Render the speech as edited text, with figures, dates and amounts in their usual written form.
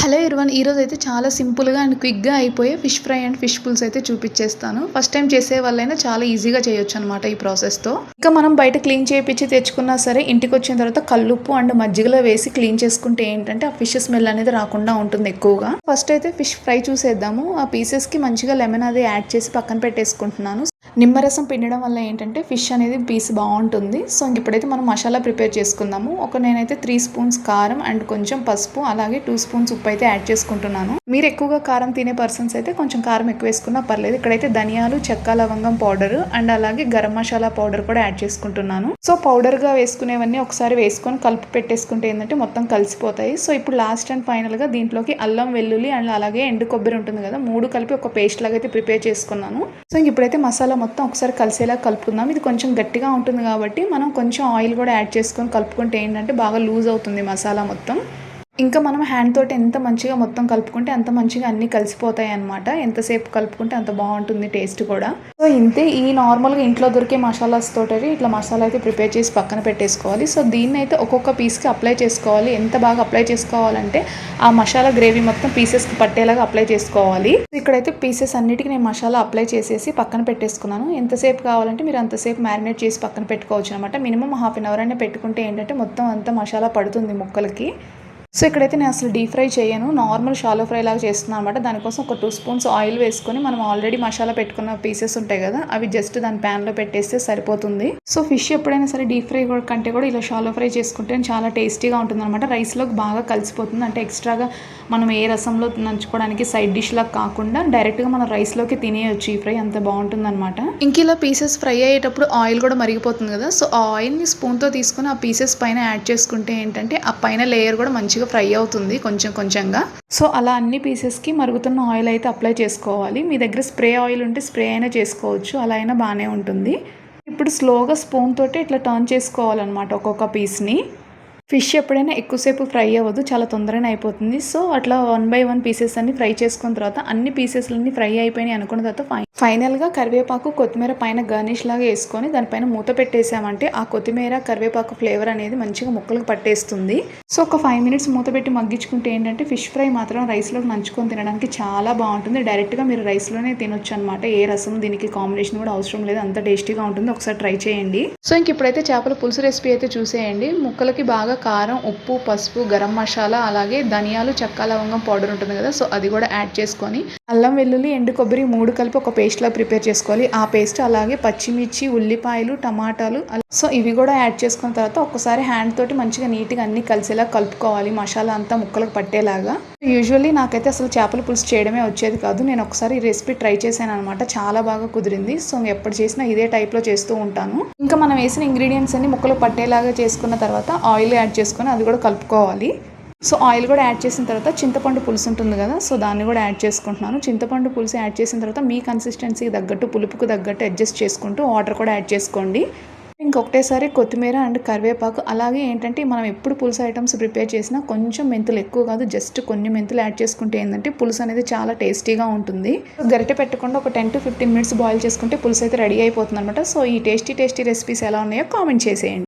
Hello everyone, ఈరోజు అయితే చాలా సింపుల్గా అండ్ క్విక్గా అయిపోయే ఫిష్ ఫ్రై అండ్ ఫిష్ పుల్స్ అయితే చూపించేస్తాను. ఫస్ట్ టైం చేసే వాళ్ళైనా చాలా ఈజీగా చేయొచ్చు అనమాట ఈ ప్రాసెస్తో. ఇంకా మనం బయట క్లీన్ చేయించి తెచ్చుకున్నా సరే ఇంటికి వచ్చిన తర్వాత కల్లుప్పు అండ్ మజ్జిగలో వేసి క్లీన్ చేసుకుంటే ఏంటంటే ఆ ఫిష్ స్మెల్ అనేది రాకుండా ఉంటుంది ఎక్కువగా. ఫస్ట్ అయితే ఫిష్ ఫ్రై చూసేద్దాము. ఆ పీసెస్కి మంచిగా లెమన్ అది యాడ్ చేసి పక్కన పెట్టేసుకుంటున్నాను. నిమ్మరసం పిండడం వల్ల ఏంటంటే ఫిష్ అనేది పీస్ బాగుంటుంది. సో ఇప్పుడైతే మనం మసాలా ప్రిపేర్ చేసుకుందాము. నేనైతే 3 స్పూన్స్ కారం అండ్ కొంచెం పసుపు అలాగే 2 స్పూన్స్ ఉప్పు అయితే యాడ్ చేసుకుంటున్నాను. మీరు ఎక్కువగా కారం తినే పర్సన్స్ అయితే కొంచెం కారం ఎక్కువ వేసుకున్నా పర్లేదు. ఇక్కడైతే ధనియాలు, చెక్క, లవంగం పౌడర్ అండ్ అలాగే గరం మసాలా పౌడర్ కూడా యాడ్ చేసుకుంటున్నాను. సో పౌడర్ గా వేసుకునేవన్నీ ఒకసారి వేసుకొని కలిపి పెట్టేసుకుంటే ఏంటంటే మొత్తం కలిసిపోతాయి. సో ఇప్పుడు లాస్ట్ అండ్ ఫైనల్ గా దీంట్లోకి అల్లం, వెల్లుల్లి అండ్ అలాగే ఎండు కొబ్బరి ఉంటుంది కదా, 3 కలిపి ఒక పేస్ట్ లాగా అయితే ప్రిపేర్ చేసుకున్నాను. సో ఇప్పుడైతే మసాలా మొత్తం ఒకసారి కలిసేలా కలుపుకుందాం. ఇది కొంచెం గట్టిగా ఉంటుంది కాబట్టి మనం కొంచెం ఆయిల్ కూడా యాడ్ చేసుకొని కలుపుకుంటే ఏంటంటే బాగా లూజ్ అవుతుంది మసాలా మొత్తం. ఇంకా మనం హ్యాండ్ తోటి ఎంత మంచిగా మొత్తం కలుపుకుంటే అంత మంచిగా అన్నీ కలిసిపోతాయి అనమాట. ఎంతసేపు కలుపుకుంటే అంత బాగుంటుంది టేస్ట్ కూడా. సో ఇంతే, ఈ నార్మల్గా ఇంట్లో దొరికే మసాలాస్ తోటి ఇట్లా మసాలా అయితే ప్రిపేర్ చేసి పక్కన పెట్టేసుకోవాలి. సో దీన్ని అయితే ఒక్కొక్క పీస్కి అప్లై చేసుకోవాలి. ఎంత బాగా అప్లై చేసుకోవాలంటే ఆ మసాలా గ్రేవీ మొత్తం పీసెస్కి పట్టేలాగా అప్లై చేసుకోవాలి. ఇక్కడైతే పీసెస్ అన్నిటికీ నేను మసాలా అప్లై చేసేసి పక్కన పెట్టేసుకున్నాను. ఎంతసేపు కావాలంటే మీరు అంతసేపు మ్యారినేట్ చేసి పక్కన పెట్టుకోవచ్చు అనమాట. మినిమం ½ అన్ అవర్ అయినా పెట్టుకుంటే ఏంటంటే మొత్తం అంతా మసాలా పడుతుంది ముక్కలకి. సో ఇక్కడైతే నేను అసలు డీప్ ఫ్రై చేయను, నార్మల్ షాలో ఫ్రై లాగా చేస్తున్నాను అనమాట. దానికోసం ఒక 2 స్పూన్స్ ఆయిల్ వేసుకొని మనం ఆల్రెడీ మసాలా పెట్టుకున్న పీసెస్ ఉంటాయి కదా, అవి జస్ట్ దాని ప్యాన్లో పెట్టేస్తే సరిపోతుంది. సో ఫిష్ ఎప్పుడైనా సరే డీప్ ఫ్రై కంటే కూడా ఇలా షాలో ఫ్రై చేసుకుంటే చాలా టేస్టీగా ఉంటుంది అనమాట. రైస్లోకి బాగా కలిసిపోతుంది. అంటే ఎక్స్ట్రాగా మనం ఏ రసంలో నంచుకోవడానికి సైడ్ డిష్ లాగా కాకుండా డైరెక్ట్గా మనం రైస్లోకి తినేయచ్చు. ఈ ఫ్రై అంత బాగుంటుంది అనమాట. ఇంక ఇలా పీసెస్ ఫ్రై అయ్యేటప్పుడు ఆయిల్ కూడా మరిగిపోతుంది కదా, సో ఆ ఆయిల్ని స్పూన్తో తీసుకుని ఆ పీసెస్ పైన యాడ్ చేసుకుంటే ఏంటంటే ఆ పైన లేయర్ కూడా మంచిగా ఫ్రై అవుతుంది కొంచెం కొంచెంగా. సో అలా అన్ని పీసెస్కి మరుగుతున్న ఆయిల్ అయితే అప్లై చేసుకోవాలి. మీ దగ్గర స్ప్రే ఆయిల్ ఉంటే స్ప్రే అయినా చేసుకోవచ్చు, అలా అయినా బాగానే ఉంటుంది. ఇప్పుడు స్లోగా స్పూన్ తోటి ఇట్లా టర్న్ చేసుకోవాలన్నమాట ఒక్కొక్క పీస్ని. ఫిష్ ఎప్పుడైనా ఎక్కువసేపు ఫ్రై అవ్వదు, చాలా తొందరగా అయిపోతుంది. సో అట్లా 1 by 1 పీసెస్ అన్ని ఫ్రై చేసుకున్న తర్వాత అన్ని పీసెస్లన్నీ ఫ్రై అయిపోయినాయి అనుకున్న తర్వాత ఫైనల్గా కరివేపాకు, కొత్తిమీర పైన గార్నిష్ లాగా వేసుకొని దానిపైన మూత పెట్టేసామంటే ఆ కొత్తిమీర, కరివేపాకు ఫ్లేవర్ అనేది మంచిగా ముక్కలకు పట్టేస్తుంది. సో ఒక 5 minutes మూత పెట్టి మగ్గించుకుంటే ఏంటంటే ఫిష్ ఫ్రై మాత్రం రైస్లోకి నంచుకొని తినడానికి చాలా బాగుంటుంది. డైరెక్ట్గా మీరు రైస్లోనే తినొచ్చు అనమాట. ఏ రసం దీనికి కాంబినేషన్ కూడా అవసరం లేదు, అంత టేస్టీగా ఉంటుంది. ఒకసారి ట్రై చేయండి. సో ఇంక ఇప్పుడైతే చేపల పులుసు రెసిపీ అయితే చూసేయండి. ముక్కలకి బాగా కారం, ఉప్పు, పసుపు, గరం మసాలా అలాగే ధనియాలు, చెక్క, లవంగం పౌడర్ ఉంటుంది కదా, సో అది కూడా యాడ్ చేసుకొని అల్లం, వెల్లుల్లి, ఎండు కొబ్బరి 3 కలిపి ఒక పేస్ట్ లా ప్రిపేర్ చేసుకోవాలి. ఆ పేస్ట్ అలాగే పచ్చిమిర్చి, ఉల్లిపాయలు, టమాటాలు, సో ఇవి కూడా యాడ్ చేసుకున్న తర్వాత ఒకసారి హ్యాండ్ తోటి మంచిగా నీట్గా అన్ని కలిసేలా కలుపుకోవాలి. మసాలా అంతా ముక్కలకు పట్టేలాగా. యూజువల్లీ నాకైతే అసలు చేపల పులుసు చేయడమే వచ్చేది కాదు. నేను ఒకసారి ఈ రెసిపీ ట్రై చేశాను అనమాట, చాలా బాగా కుదిరింది. సో ఎప్పుడు చేసినా ఇదే టైప్లో చేస్తూ ఉంటాను. ఇంకా మనం వేసిన ఇంగ్రీడియంట్స్ అన్ని ముక్కలు పట్టేలాగా చేసుకున్న తర్వాత ఆయిల్ యాడ్ చేసుకొని అది కూడా కలుపుకోవాలి. సో ఆయిల్ కూడా యాడ్ చేసిన తర్వాత చింతపండు పులుసు ఉంటుంది కదా, సో దాన్ని కూడా యాడ్ చేసుకుంటున్నాను. చింతపండు పులుసు యాడ్ చేసిన తర్వాత మీ కన్సిస్టెన్సీకి తగ్గట్టు, పులుపుకు తగ్గట్టు అడ్జస్ట్ చేసుకుంటూ వాటర్ కూడా యాడ్ చేసుకోండి. ఇంకొకటేసారి కొత్తిమీర అండ్ కరివేపాకు, అలాగే ఏంటంటే మనం ఎప్పుడు పులుసు ఐటమ్స్ ప్రిపేర్ చేసినా కొంచెం మెంతులు, ఎక్కువ కాదు జస్ట్ కొన్ని మెంతులు యాడ్ చేసుకుంటే ఏంటంటే పులుసు అనేది చాలా టేస్టీగా ఉంటుంది. గరిటె పెట్టకుండా ఒక 10 to 15 minutes బాయిల్ చేసుకుంటే పులుసు అయితే రెడీ అయిపోతుంది అనమాట. సో ఈ టేస్టీ రెసిపీస్ ఎలా ఉన్నాయో కామెంట్ చేసేయండి.